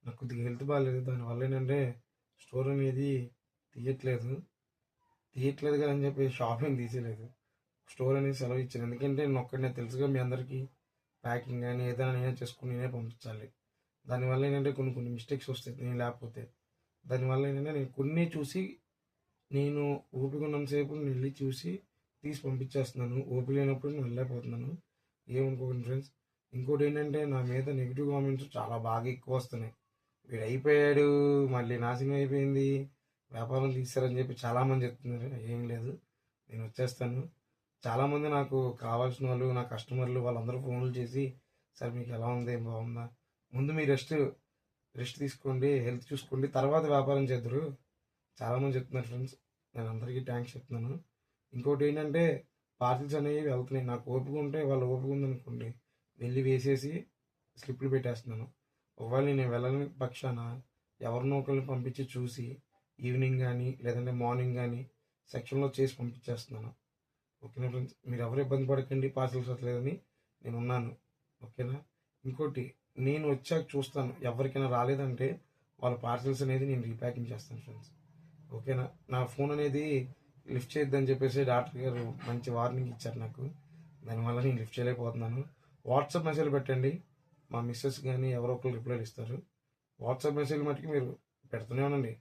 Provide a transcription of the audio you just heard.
నాకు కొద్దిగా హెల్త్ బాగాలేదు. దానివల్ల ఏంటంటే స్టోర్ అనేది తీయట్లేదు. తీయట్లేదు కదా అని చెప్పి షాపింగ్ తీసేయలేదు. స్టోర్ అనేది సెలవు ఇచ్చాను. ఎందుకంటే నేను ఒక్కడినే తెలుసుగా మీ అందరికీ ప్యాకింగ్ కానీ ఏదైనా నేనే చేసుకుని నేనే పంపించాలి. దానివల్ల ఏంటంటే కొన్ని కొన్ని మిస్టేక్స్ వస్తాయి నేను లేకపోతే. దానివల్ల ఏంటంటే నేను కొన్ని చూసి నేను ఓపిక ఉన్నంతసేపు నేను వెళ్ళి చూసి తీసి పంపించేస్తున్నాను. ఓపిక లేనప్పుడు నేను వెళ్ళలేకపోతున్నాను. ఏమనుకోకండి ఫ్రెండ్స్. ఇంకోటి ఏంటంటే నా మీద నెగిటివ్ కామెంట్స్ చాలా బాగా ఎక్కువ వస్తున్నాయి. వీడు అయిపోయాడు, మళ్ళీ నాశనం అయిపోయింది, వ్యాపారం తీస్తారని చెప్పి చాలామంది చెప్తున్నారు. ఏం లేదు, నేను వచ్చేస్తాను. చాలామంది నాకు కావాల్సిన వాళ్ళు, నా కస్టమర్లు వాళ్ళందరూ ఫోన్లు చేసి, సార్ మీకు ఎలా ఉంది, బాగుందా, ముందు మీరు రెస్ట్ తీసుకోండి, హెల్త్ చూసుకోండి, తర్వాత వ్యాపారం చేద్దరు చాలామంది చెప్తున్నారు ఫ్రెండ్స్. నేను అందరికీ థ్యాంక్స్ చెప్తున్నాను. ఇంకోటి ఏంటంటే పార్సిల్స్ అనేవి వెళ్తున్నాయి. నాకు ఓపిక ఉంటే వాళ్ళు ఓపిక ఉందనుకోండి వెళ్ళి వేసేసి స్లిప్లు పెట్టేస్తున్నాను. ఒకవేళ నేను వెళ్ళని పక్షాన ఎవరినో ఒకరిని పంపించి చూసి ఈవినింగ్ కానీ లేదంటే మార్నింగ్ కానీ సెక్షన్లో చేసి పంపించేస్తున్నాను. ఓకేనా ఫ్రెండ్స్, మీరు ఎవరు ఇబ్బంది పడకండి. పార్సిల్స్ వస్తలేదని నేను ఉన్నాను. ఓకేనా. ఇంకోటి, నేను వచ్చాక చూస్తాను ఎవరికైనా రాలేదంటే వాళ్ళ పార్సిల్స్ అనేది నేను రీప్యాకింగ్ చేస్తాను ఫ్రెండ్స్. ఓకేనా. నా ఫోన్ అనేది లిఫ్ట్ చేయొద్దని చెప్పేసి డాక్టర్ గారు మంచి వార్నింగ్ ఇచ్చారు నాకు. దానివల్ల నేను లిఫ్ట్ చేయలేకపోతున్నాను. వాట్సాప్ మెసేజ్ పెట్టండి, మా మిస్సెస్ కానీ ఎవరో ఒకరు రిప్లైలు ఇస్తారు. వాట్సాప్ మెసేజ్ మట్టుకు మీరు పెడుతూనే ఉండండి.